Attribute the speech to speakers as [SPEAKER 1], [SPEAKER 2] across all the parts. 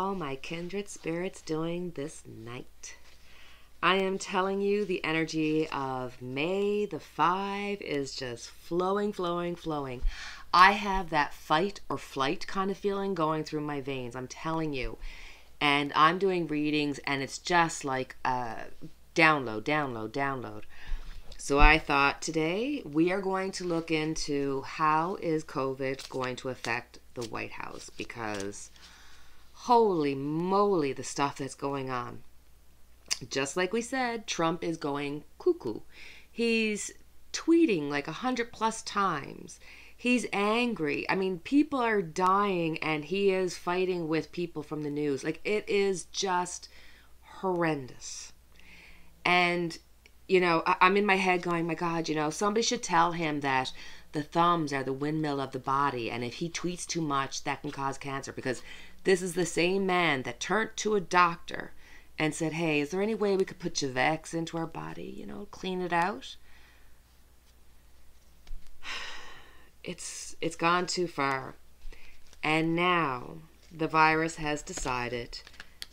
[SPEAKER 1] all my kindred spirits doing this night? I am telling you, the energy of May the 5 is just flowing, flowing, flowing. I have that fight or flight kind of feeling going through my veins. I'm telling you. And I'm doing readings, and it's just like download, download, download. So I thought today we are going to look into how is COVID going to affect the White House, because holy moly, the stuff that's going on. Just like we said, Trump is going cuckoo. He's tweeting like 100+ times. He's angry. I mean, people are dying and he is fighting with people from the news. Like, it is just horrendous. And I'm in my head going, my God, somebody should tell him that the thumbs are the windmill of the body, and if he tweets too much, that can cause cancer. Because this is the same man that turned to a doctor and said, hey, is there any way we could put Javex into our body, clean it out? It's gone too far. And now the virus has decided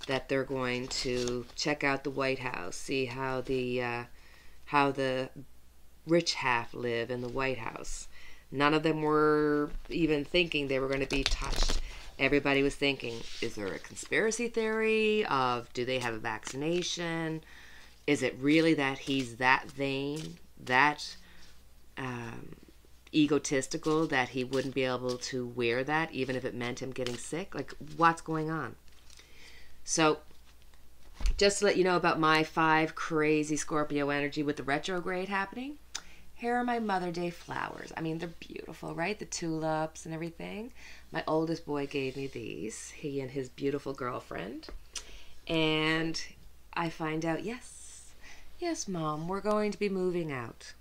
[SPEAKER 1] that they're going to check out the White House, see how the rich half live in the White House. None of them were even thinking they were going to be touched. Everybody was thinking, is there a conspiracy theory of, do they have a vaccination? Is it really that he's that vain, that egotistical, that he wouldn't be able to wear that even if it meant him getting sick? Like, what's going on? So, just to let you know about my 5 crazy Scorpio energy with the retrograde happening, here are my Mother Day flowers. I mean, they're beautiful, right? The tulips and everything. My oldest boy gave me these, he and his beautiful girlfriend. And I find out, yes, Mom, we're going to be moving out.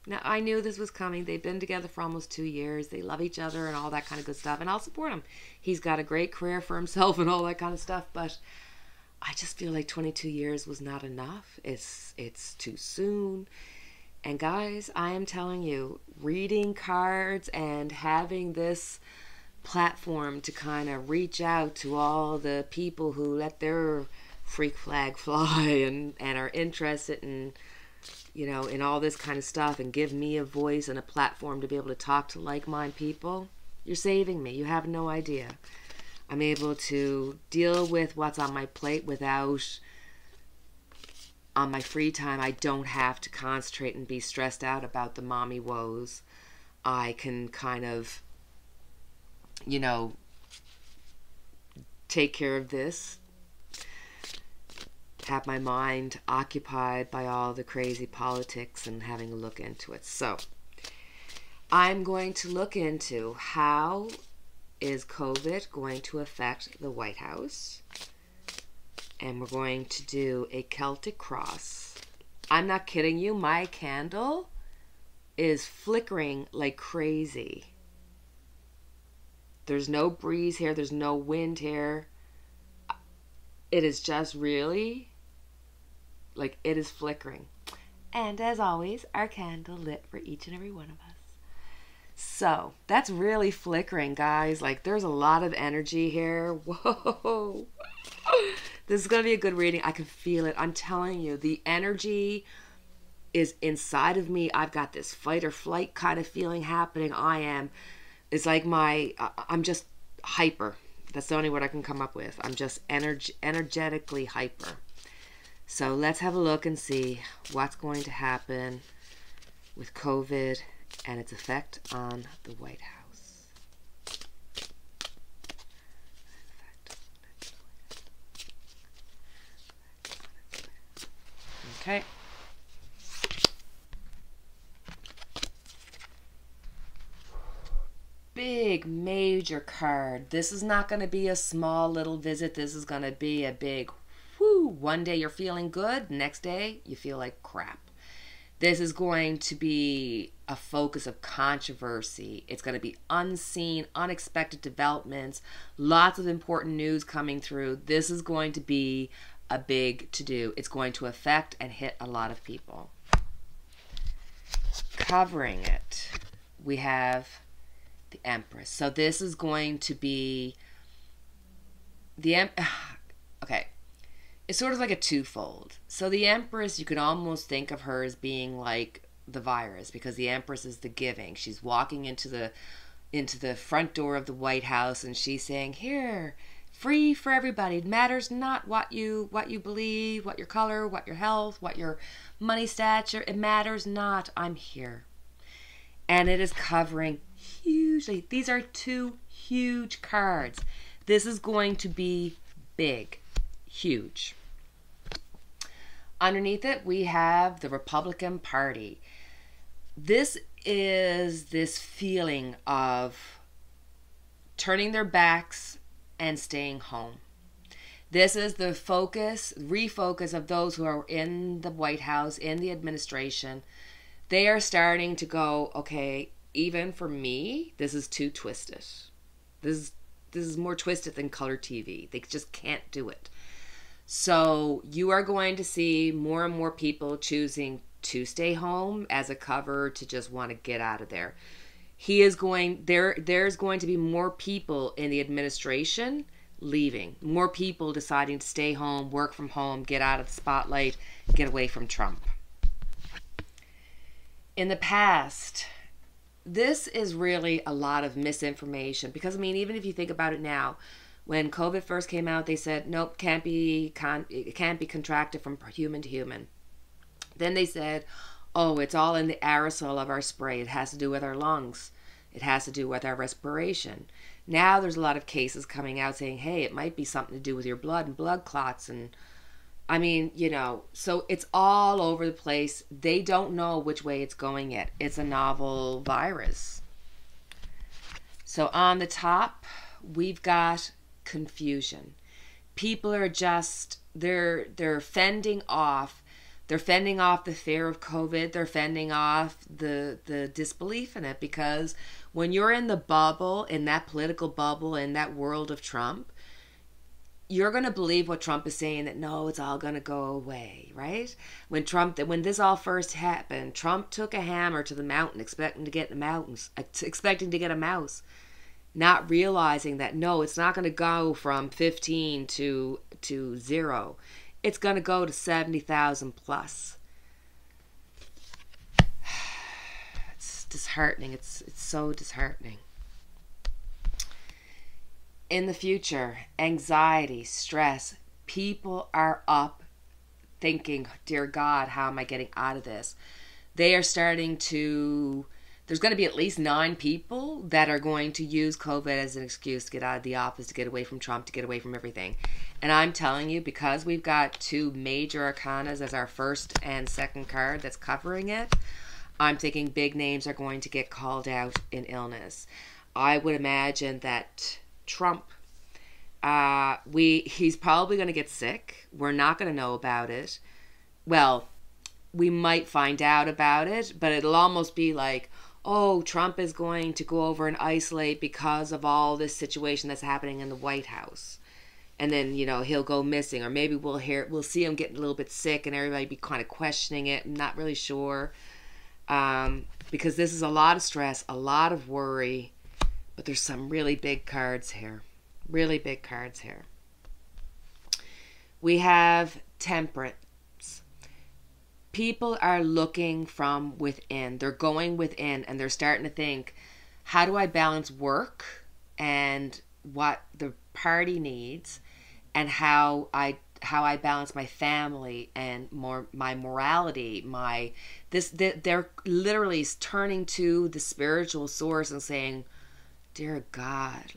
[SPEAKER 1] Now, I knew this was coming. They've been together for almost 2 years. They love each other and all that kind of good stuff. And I'll support him. He's got a great career for himself and all that kind of stuff. But I just feel like 22 years was not enough. It's too soon. And guys, I am telling you, reading cards and having this platform to kind of reach out to all the people who let their freak flag fly and are interested in, in all this kind of stuff, and give me a voice and a platform to be able to talk to like-minded people, you're saving me. You have no idea. I'm able to deal with what's on my plate without, on my free time, I don't have to concentrate and be stressed out about the mommy woes. I can kind of, take care of this, have my mind occupied by all the crazy politics and having a look into it. So I'm going to look into how is COVID going to affect the White House. And we're going to do a Celtic cross. I'm not kidding you. My candle is flickering like crazy. There's no breeze here. There's no wind here. It is just really, like, it is flickering. And as always, our candle lit for each and every one of us. So that's really flickering, guys. Like, there's a lot of energy here. Whoa. This is going to be a good reading. I can feel it. I'm telling you, the energy is inside of me. I've got this fight or flight kind of feeling happening. It's like I'm just hyper. That's the only word I can come up with. I'm just energetically hyper. So let's have a look and see what's going to happen with COVID and its effect on the White House. Okay. Big major card. This is not going to be a small little visit. This is going to be a big whoo. One day you're feeling good, next day you feel like crap. This is going to be a focus of controversy. It's going to be unseen, unexpected developments, lots of important news coming through. This is going to be a big to-do. It's going to affect and hit a lot of people. Covering it, we have the Empress. So this is going to be okay, it's sort of like a twofold. So the Empress, you could almost think of her as being like the virus, because the Empress is the giving. She's walking into the front door of the White House, and she's saying, "Here, free for everybody. It matters not what you believe, what your color, what your health, what your money stature. It matters not. I'm here." And it is covering hugely. These are two huge cards. This is going to be big, huge. Underneath it, we have the Republican Party. This is this feeling of turning their backs and staying home. This is the refocus of those who are in the White House, in the administration. They are starting to go, okay, even for me, this is too twisted. This is more twisted than color TV. They just can't do it. So you are going to see more and more people choosing to stay home as a cover to just want to get out of there. There's going to be more people in the administration leaving. More people deciding to stay home, work from home, get out of the spotlight, get away from Trump. In the past, this is really a lot of misinformation, because I mean, even if you think about it now, when COVID first came out, they said nope, it can't be contracted from human to human. Then they said, oh, it's all in the aerosol of our spray. It has to do with our lungs. It has to do with our respiration. Now there's a lot of cases coming out saying, hey, it might be something to do with your blood and blood clots, and I mean, so it's all over the place. They don't know which way it's going yet. It's a novel virus. So on the top, we've got confusion. People are just, they're fending off. They're fending off the fear of COVID. They're fending off the disbelief in it, because when you're in the bubble, in that political bubble, in that world of Trump, you're going to believe what Trump is saying, that no, it's all going to go away, right? When this all first happened, Trump took a hammer to the mountain expecting to get a mouse, not realizing that no, it's not going to go from 15 to 0. It's going to go to 70,000 plus. It's disheartening. It's so disheartening. In the future, anxiety, stress, people are up thinking, dear God, how am I getting out of this? They are starting to, there's going to be at least 9 people that are going to use COVID as an excuse to get out of the office, to get away from Trump, to get away from everything. And I'm telling you, because we've got 2 major arcanas as our first and second card that's covering it, I'm thinking big names are going to get called out in illness. I would imagine that Trump, he's probably going to get sick. We're not going to know about it. Well, we might find out about it, but it'll almost be like, oh, Trump is going to go over and isolate because of all this situation that's happening in the White House. And then, he'll go missing, or maybe we'll see him getting a little bit sick and everybody be kind of questioning it. I'm not really sure. Because this is a lot of stress, a lot of worry, but there's some really big cards here. Really big cards here. We have Temperance. People are looking from within. They're going within and they're starting to think, how do I balance work and what the party needs, and how I balance my family and my morality, they're literally turning to the spiritual source and saying, dear God,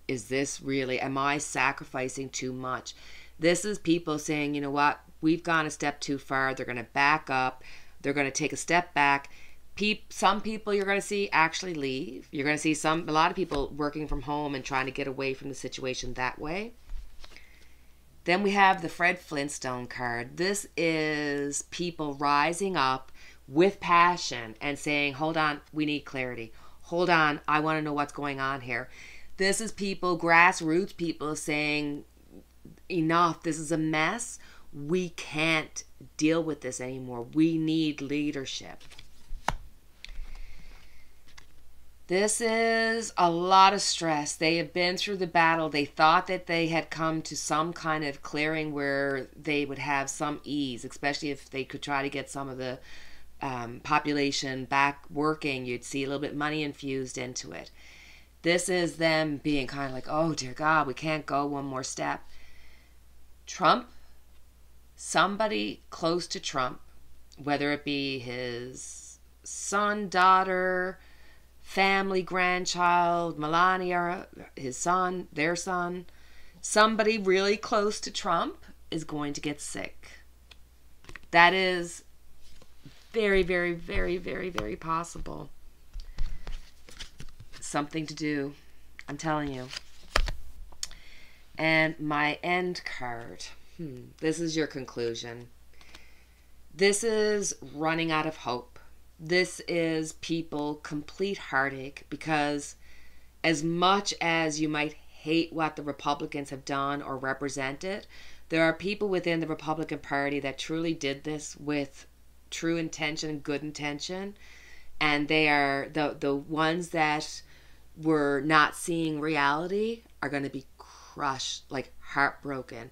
[SPEAKER 1] is this really, am I sacrificing too much? This is people saying, you know what, we've gone a step too far. They're going to back up. They're going to take a step back. Some people you're going to see actually leave. You're going to see a lot of people working from home and trying to get away from the situation that way. Then we have the Fred Flintstone card. This is people rising up with passion and saying, hold on, we need clarity. Hold on, I want to know what's going on here. This is people, grassroots people, saying, enough, this is a mess. We can't deal with this anymore. We need leadership. This is a lot of stress. They have been through the battle. They thought that they had come to some kind of clearing where they would have some ease, especially if they could try to get some of the population back working. You'd see a little bit of money infused into it. This is them being kind of like, oh dear God, we can't go one more step. Trump, somebody close to Trump, whether it be his son, daughter, family, grandchild, Melania, his son, their son, somebody really close to Trump is going to get sick. That is very, very, very, very, very possible. Something to do, I'm telling you. And my end card. This is your conclusion. This is running out of hope. This is people complete heartache, because as much as you might hate what the Republicans have done or represented, there are people within the Republican Party that truly did this with true intention, good intention, and they are the ones that were not seeing reality are going to be crushed, like heartbroken.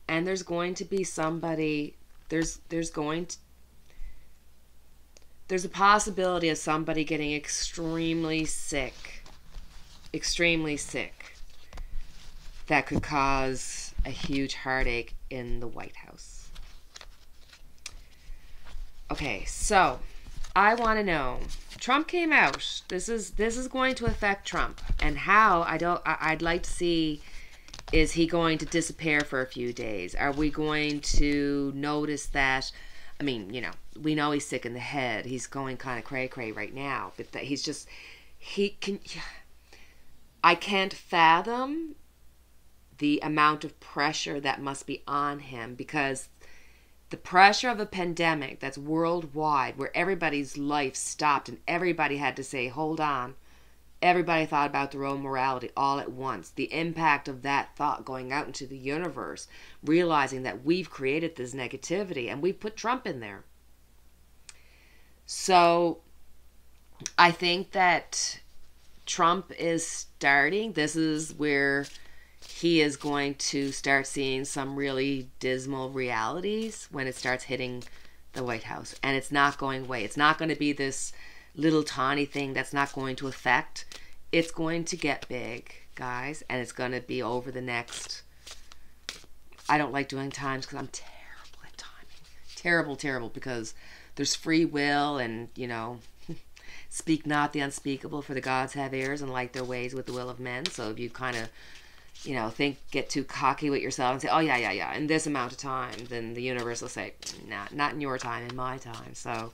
[SPEAKER 1] And there's going to be somebody, there's a possibility of somebody getting extremely sick, that could cause a huge heartache in the White House. Okay, so I want to know, Trump came out. This is going to affect Trump, and how, I'd like to see, is he going to disappear for a few days? Are we going to notice that? I mean, you know, we know he's sick in the head. He's going kind of cray-cray right now. But that I can't fathom the amount of pressure that must be on him, because the pressure of a pandemic that's worldwide, where everybody's life stopped and everybody had to say, hold on. Everybody thought about their own morality all at once. The impact of that thought going out into the universe, realizing that we've created this negativity and we put Trump in there. So I think that Trump is starting, this is where he is going to start seeing some really dismal realities when it starts hitting the White House. And it's not going away. It's not going to be this little tiny thing that's not going to affect. It's going to get big, guys, and it's going to be over the next, I don't like doing times because I'm terrible at timing. Terrible, because there's free will, and, you know, speak not the unspeakable, for the gods have ears and like their ways with the will of men. So if you kind of, you know, get too cocky with yourself and say, oh yeah, in this amount of time, then the universe will say, nah, not in your time, in my time. So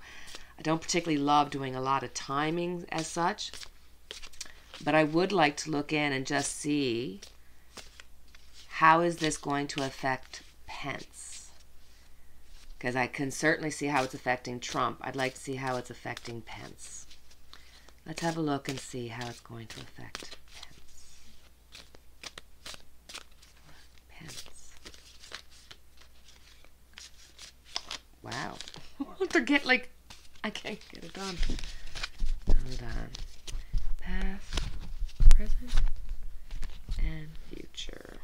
[SPEAKER 1] I don't particularly love doing a lot of timing as such, but I would like to look in and just see, how is this going to affect Pence? Because I can certainly see how it's affecting Trump. I'd like to see how it's affecting Pence. Let's have a look and see how it's going to affect Pence. Wow. Forget, like, I can't get it done. Hold on. Past, present, and future.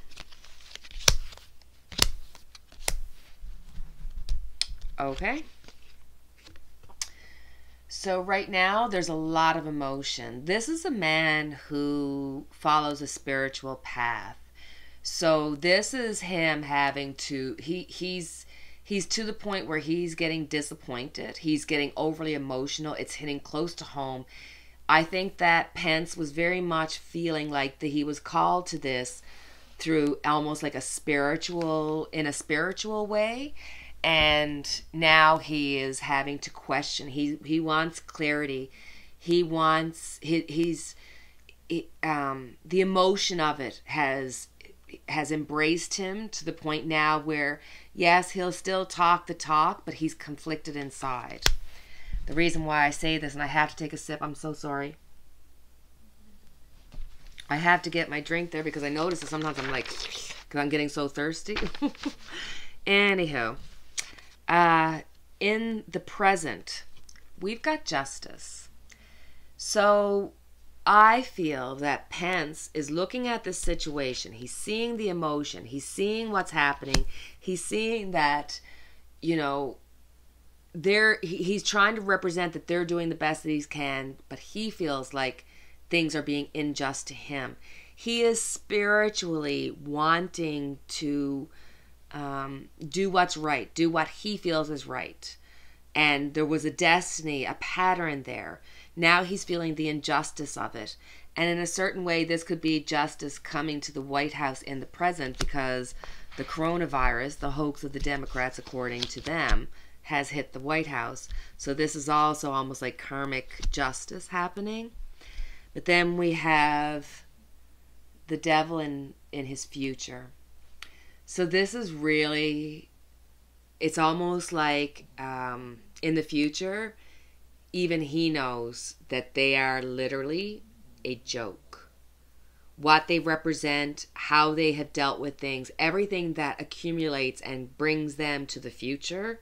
[SPEAKER 1] Okay. So right now, there's a lot of emotion. This is a man who follows a spiritual path. So this is him having to, he's to the point where he's getting disappointed. He's getting overly emotional. It's hitting close to home. I think that Pence was very much feeling like that he was called to this through almost like in a spiritual way. And now he is having to question. He wants clarity. He wants, the emotion of it has embraced him to the point now where, yes, he'll still talk the talk, but he's conflicted inside. The reason why I say this, and I have to take a sip, I'm so sorry. I have to get my drink there because I notice that sometimes I'm like, because I'm getting so thirsty. Anyhow, in the present, we've got justice. So I feel that Pence is looking at this situation. He's seeing the emotion. He's seeing what's happening. He's seeing that, you know, he's trying to represent that they're doing the best that he can, but he feels like things are being unjust to him. He is spiritually wanting to do what's right, do what he feels is right. And there was a destiny, a pattern there. Now he's feeling the injustice of it. And in a certain way, this could be justice coming to the White House in the present, because the coronavirus, the hoax of the Democrats, according to them, has hit the White House. So this is also almost like karmic justice happening. But then we have the devil in his future. So this is really, it's almost like in the future, even he knows that they are literally a joke. What they represent, how they have dealt with things, everything that accumulates and brings them to the future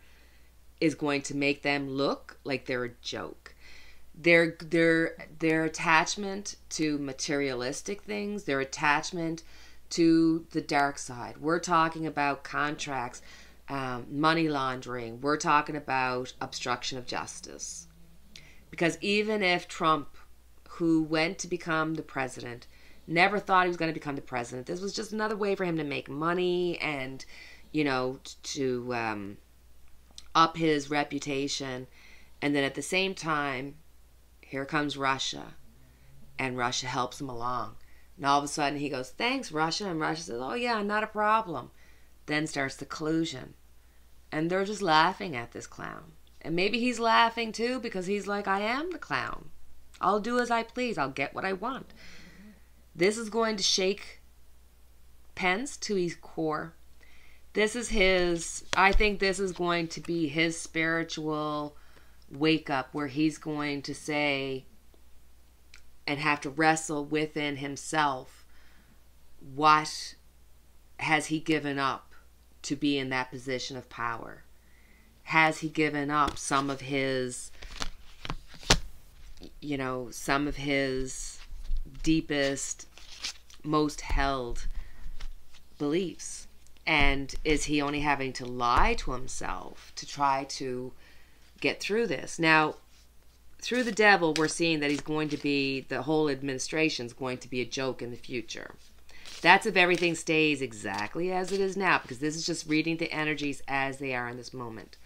[SPEAKER 1] is going to make them look like they're a joke. Their attachment to materialistic things, their attachment to the dark side. We're talking about contracts, money laundering. We're talking about obstruction of justice. Because even if Trump, who went to become the president, never thought he was going to become the president, this was just another way for him to make money and, you know, to up his reputation. And then at the same time, here comes Russia, and Russia helps him along. And all of a sudden he goes, thanks, Russia. And Russia says, oh yeah, not a problem. Then starts the collusion. And they're just laughing at this clown. And maybe he's laughing too, because he's like, I am the clown. I'll do as I please. I'll get what I want. This is going to shake Pence to his core. This is I think this is going to be his spiritual wake up, where he's going to say and have to wrestle within himself, what has he given up to be in that position of power? Has he given up some of his, you know, some of his deepest, most held beliefs? And is he only having to lie to himself to try to get through this? Now, through the devil, we're seeing that he's going to be, the whole administration's going to be a joke in the future. That's if everything stays exactly as it is now, because this is just reading the energies as they are in this moment.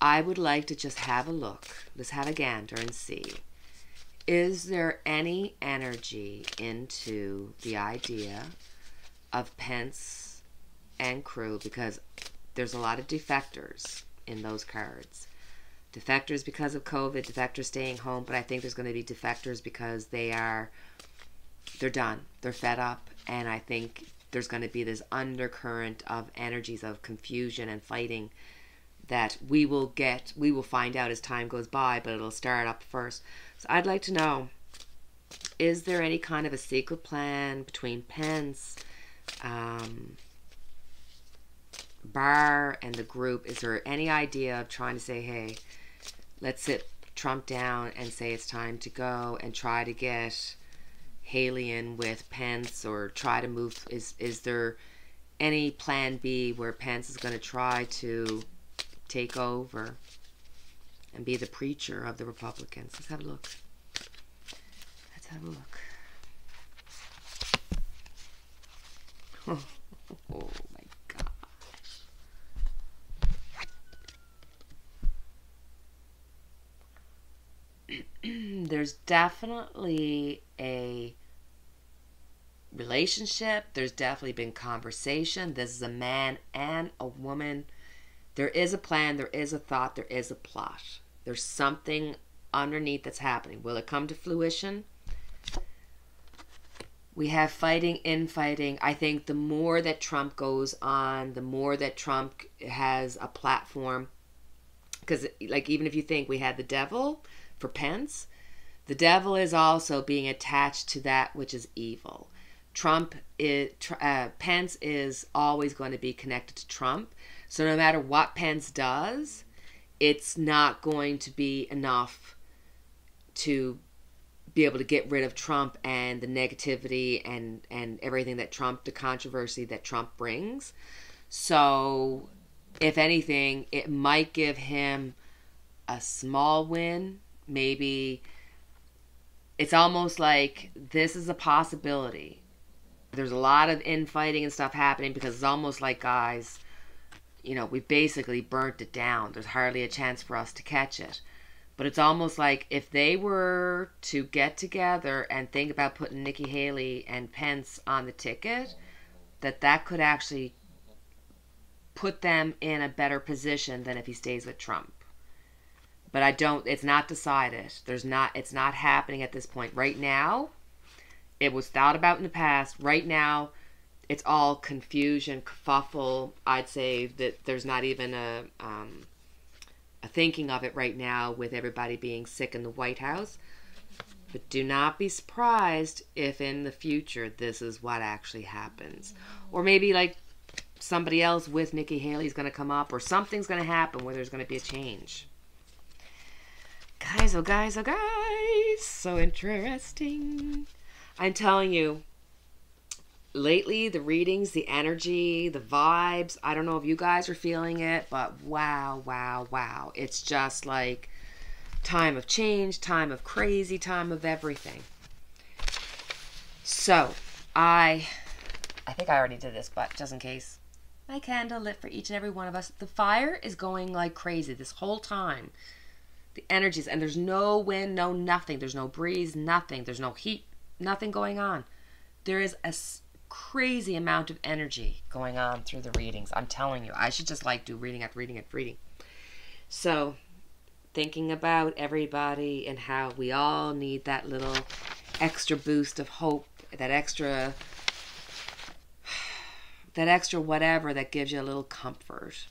[SPEAKER 1] I would like to just have a look. Let's have a gander and see. Is there any energy into the idea of Pence and crew? Because there's a lot of defectors in those cards. Defectors because of COVID, defectors staying home, but I think there's going to be defectors because they're done. They're fed up, and I think there's going to be this undercurrent of energies of confusion and fighting that we will find out as time goes by, but it'll start up first. So I'd like to know, is there any kind of a secret plan between Pence, Barr, and the group? Is there any idea of trying to say, hey, let's sit Trump down and say it's time to go, and try to get Haley in with Pence, or try to move? Is there any plan B where Pence is going to try to take over and be the preacher of the Republicans? Let's have a look. Let's have a look. Oh my God. There's definitely a relationship. There's definitely been conversation. This is a man and a woman. There is a plan. There is a thought. There is a plot. There's something underneath that's happening. Will it come to fruition? We have fighting, infighting. I think the more that Trump goes on, the more that Trump has a platform. Because, like, even if you think we had the devil for Pence, the devil is also being attached to that which is evil. Pence is always going to be connected to Trump. So no matter what Pence does, it's not going to be enough to be able to get rid of Trump and the negativity and everything that Trump, the controversy that Trump brings. So, if anything, it might give him a small win. Maybe it's almost like this is a possibility. There's a lot of infighting and stuff happening because it's almost like, guys, we basically burnt it down. There's hardly a chance for us to catch it. But it's almost like if they were to get together and think about putting Nikki Haley and Pence on the ticket, that could actually put them in a better position than if he stays with Trump. But it's not decided. It's not happening at this point. Right now, it was thought about in the past. Right now, it's all confusion, kerfuffle. I'd say that there's not even a thinking of it right now with everybody being sick in the White House. But do not be surprised if in the future this is what actually happens. Or maybe like somebody else with Nikki Haley is going to come up, or something's going to happen where there's going to be a change. Guys, oh guys, oh guys, so interesting. I'm telling you, lately the readings, the energy, the vibes, I don't know if you guys are feeling it, but wow, wow, wow. It's just like time of change, time of crazy, time of everything. So, I think I already did this, but just in case. My candle lit for each and every one of us. The fire is going like crazy this whole time. The energies, and there's no wind, no nothing. There's no breeze, nothing. There's no heat, nothing going on. There is a crazy amount of energy going on through the readings. I'm telling you, I should just like do reading after reading after reading. So, thinking about everybody and how we all need that little extra boost of hope, that extra whatever that gives you a little comfort.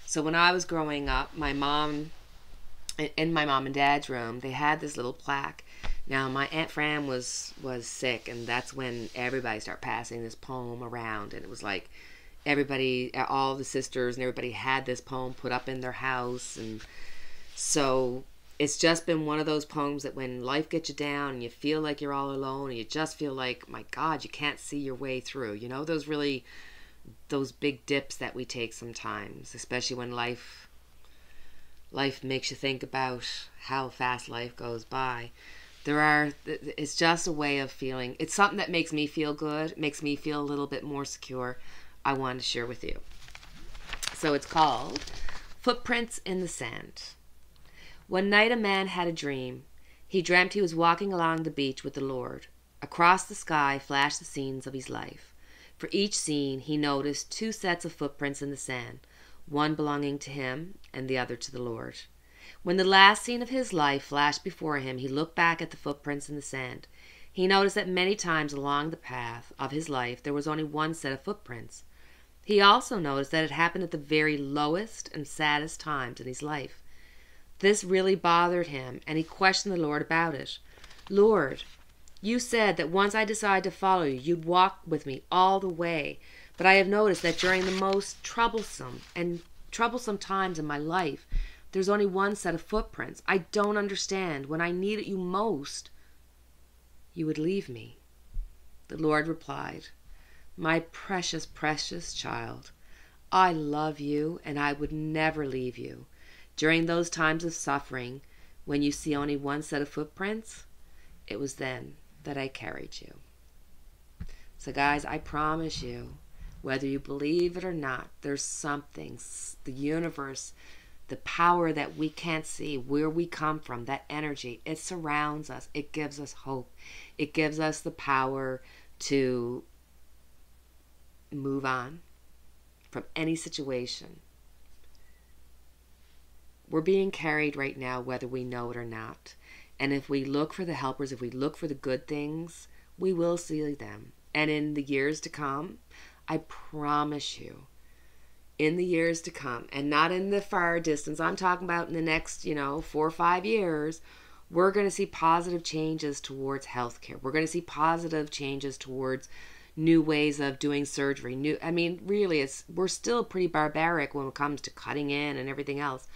[SPEAKER 1] So when I was growing up, in my mom and dad's room, they had this little plaque. Now, my Aunt Fran was sick, and that's when everybody started passing this poem around, and it was like everybody, all the sisters and everybody had this poem put up in their house. And so it's just been one of those poems that when life gets you down and you feel like you're all alone and you just feel like, my God, you can't see your way through. Those big dips that we take sometimes, especially when life makes you think about how fast life goes by. It's just a way of feeling. It's something that makes me feel good, makes me feel a little bit more secure. I wanted to share with you. So it's called Footprints in the Sand. One night a man had a dream. He dreamt he was walking along the beach with the Lord. Across the sky flashed the scenes of his life. For each scene he noticed 2 sets of footprints in the sand, one belonging to him and the other to the Lord. When the last scene of his life flashed before him, he looked back at the footprints in the sand. He noticed that many times along the path of his life there was only one set of footprints. He also noticed that it happened at the very lowest and saddest times in his life. This really bothered him, and he questioned the Lord about it. Lord, you said that once I decided to follow you, you'd walk with me all the way. But I have noticed that during the most troublesome times in my life, there's only one set of footprints. I don't understand. When I needed you most, you would leave me. The Lord replied, my precious, precious child, I love you and I would never leave you. During those times of suffering, when you see only one set of footprints, it was then that I carried you. So guys, I promise you, whether you believe it or not, there's something, the universe, the power that we can't see, where we come from, that energy, it surrounds us. It gives us hope. It gives us the power to move on from any situation. We're being carried right now, whether we know it or not. And if we look for the helpers, if we look for the good things, we will see them. And in the years to come, I promise you, in the years to come, and not in the far distance, I'm talking about in the next, 4 or 5 years, we're going to see positive changes towards healthcare. We're going to see positive changes towards new ways of doing surgery. Really, we're still pretty barbaric when it comes to cutting in and everything else.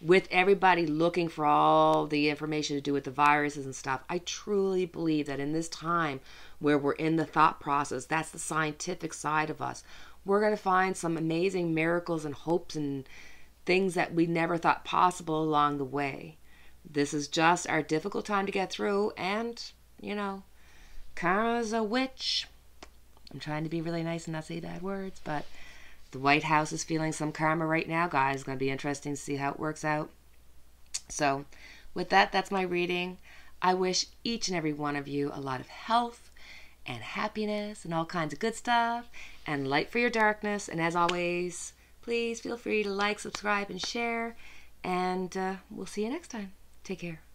[SPEAKER 1] with everybody looking for all the information to do with the viruses and stuff, I truly believe that in this time where we're in the thought process, that's the scientific side of us, we're going to find some amazing miracles and hopes and things that we never thought possible along the way. This is just our difficult time to get through, and, you know, karma's a witch. I'm trying to be really nice and not say bad words, but the White House is feeling some karma right now, guys. It's going to be interesting to see how it works out. So, with that, that's my reading. I wish each and every one of you a lot of health and happiness and all kinds of good stuff and light for your darkness. And as always, please feel free to like, subscribe, and share. And we'll see you next time. Take care.